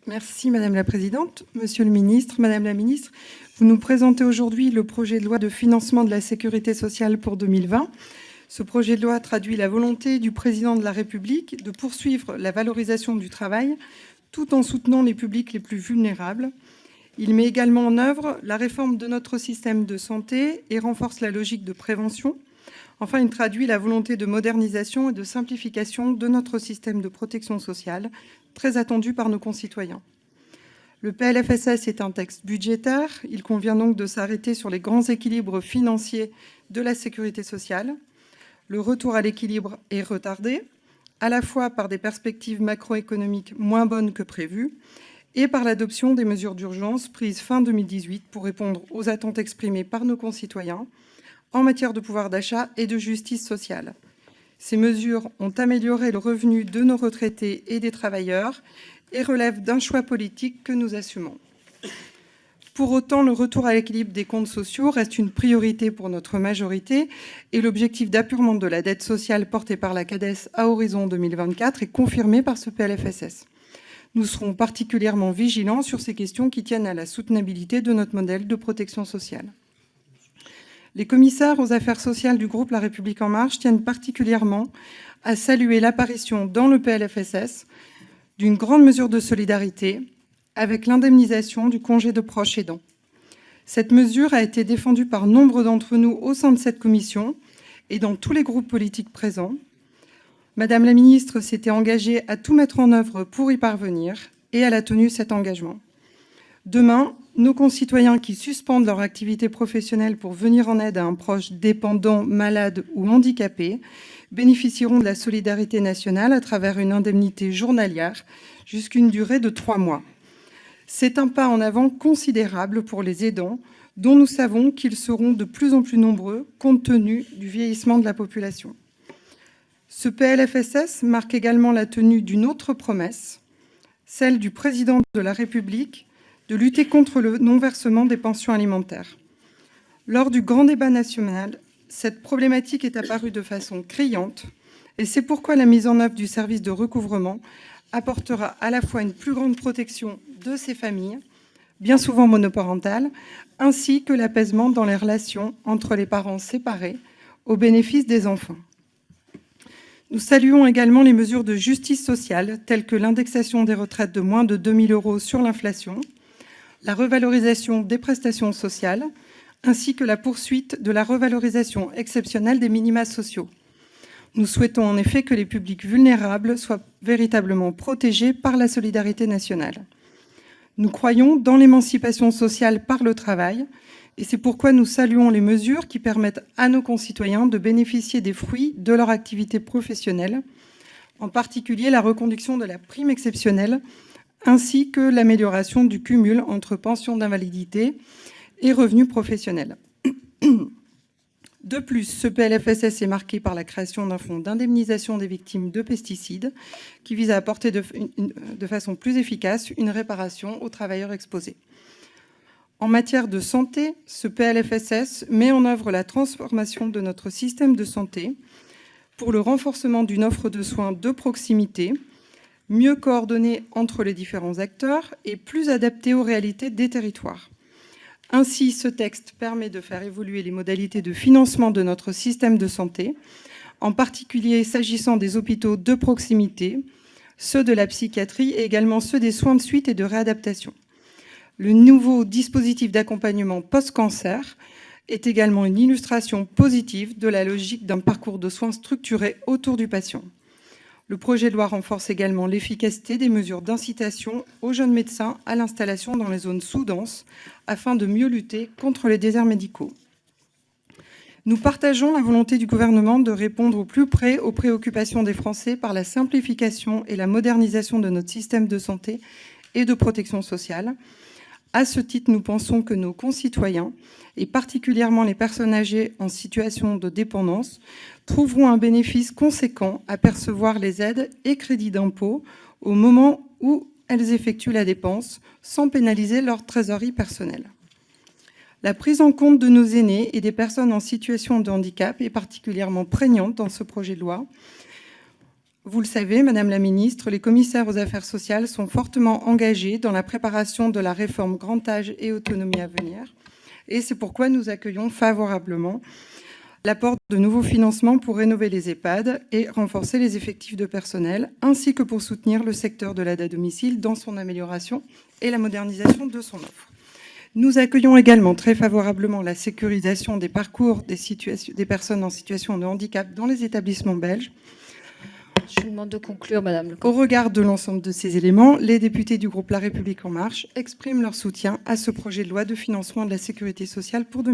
Merci Madame la Présidente. Monsieur le Ministre, Madame la Ministre, vous nous présentez aujourd'hui le projet de loi de financement de la sécurité sociale pour 2020. Ce projet de loi traduit la volonté du Président de la République de poursuivre la valorisation du travail tout en soutenant les publics les plus vulnérables. Il met également en œuvre la réforme de notre système de santé et renforce la logique de prévention. Enfin, il traduit la volonté de modernisation et de simplification de notre système de protection sociale, très attendu par nos concitoyens. Le PLFSS est un texte budgétaire. Il convient donc de s'arrêter sur les grands équilibres financiers de la sécurité sociale. Le retour à l'équilibre est retardé, à la fois par des perspectives macroéconomiques moins bonnes que prévues et par l'adoption des mesures d'urgence prises fin 2018 pour répondre aux attentes exprimées par nos concitoyens en matière de pouvoir d'achat et de justice sociale. Ces mesures ont amélioré le revenu de nos retraités et des travailleurs et relèvent d'un choix politique que nous assumons. Pour autant, le retour à l'équilibre des comptes sociaux reste une priorité pour notre majorité et l'objectif d'apurement de la dette sociale porté par la CADES à horizon 2024 est confirmé par ce PLFSS. Nous serons particulièrement vigilants sur ces questions qui tiennent à la soutenabilité de notre modèle de protection sociale. Les commissaires aux affaires sociales du groupe La République En Marche tiennent particulièrement à saluer l'apparition dans le PLFSS d'une grande mesure de solidarité avec l'indemnisation du congé de proche aidant. Cette mesure a été défendue par nombre d'entre nous au sein de cette commission et dans tous les groupes politiques présents. Madame la ministre s'était engagée à tout mettre en œuvre pour y parvenir et elle a tenu cet engagement. Demain, nos concitoyens qui suspendent leur activité professionnelle pour venir en aide à un proche dépendant, malade ou handicapé bénéficieront de la solidarité nationale à travers une indemnité journalière jusqu'à une durée de 3 mois. C'est un pas en avant considérable pour les aidants, dont nous savons qu'ils seront de plus en plus nombreux compte tenu du vieillissement de la population. Ce PLFSS marque également la tenue d'une autre promesse, celle du Président de la République de lutter contre le non-versement des pensions alimentaires. Lors du grand débat national, cette problématique est apparue de façon criante et c'est pourquoi la mise en œuvre du service de recouvrement apportera à la fois une plus grande protection de ces familles, bien souvent monoparentales, ainsi que l'apaisement dans les relations entre les parents séparés au bénéfice des enfants. Nous saluons également les mesures de justice sociale, telles que l'indexation des retraites de moins de 2 000 € sur l'inflation, la revalorisation des prestations sociales, ainsi que la poursuite de la revalorisation exceptionnelle des minima sociaux. Nous souhaitons en effet que les publics vulnérables soient véritablement protégés par la solidarité nationale. Nous croyons dans l'émancipation sociale par le travail, et c'est pourquoi nous saluons les mesures qui permettent à nos concitoyens de bénéficier des fruits de leur activité professionnelle, en particulier la reconduction de la prime exceptionnelle, ainsi que l'amélioration du cumul entre pension d'invalidité et revenus professionnels. De plus, ce PLFSS est marqué par la création d'un fonds d'indemnisation des victimes de pesticides qui vise à apporter de façon plus efficace une réparation aux travailleurs exposés. En matière de santé, ce PLFSS met en œuvre la transformation de notre système de santé pour le renforcement d'une offre de soins de proximité, mieux coordonnée entre les différents acteurs et plus adaptée aux réalités des territoires. Ainsi, ce texte permet de faire évoluer les modalités de financement de notre système de santé, en particulier s'agissant des hôpitaux de proximité, ceux de la psychiatrie et également ceux des soins de suite et de réadaptation. Le nouveau dispositif d'accompagnement post-cancer est également une illustration positive de la logique d'un parcours de soins structuré autour du patient. Le projet de loi renforce également l'efficacité des mesures d'incitation aux jeunes médecins à l'installation dans les zones sous-denses afin de mieux lutter contre les déserts médicaux. Nous partageons la volonté du gouvernement de répondre au plus près aux préoccupations des Français par la simplification et la modernisation de notre système de santé et de protection sociale. À ce titre, nous pensons que nos concitoyens, et particulièrement les personnes âgées en situation de dépendance, trouveront un bénéfice conséquent à percevoir les aides et crédits d'impôt au moment où elles effectuent la dépense, sans pénaliser leur trésorerie personnelle. La prise en compte de nos aînés et des personnes en situation de handicap est particulièrement prégnante dans ce projet de loi. Vous le savez, Madame la Ministre, les commissaires aux affaires sociales sont fortement engagés dans la préparation de la réforme Grand Âge et Autonomie à venir. Et c'est pourquoi nous accueillons favorablement l'apport de nouveaux financements pour rénover les EHPAD et renforcer les effectifs de personnel, ainsi que pour soutenir le secteur de l'aide à domicile dans son amélioration et la modernisation de son offre. Nous accueillons également très favorablement la sécurisation des parcours des personnes en situation de handicap dans les établissements belges. Je vous demande de conclure, Madame le Au regard de l'ensemble de ces éléments, les députés du groupe La République En Marche expriment leur soutien à ce projet de loi de financement de la sécurité sociale pour 2020.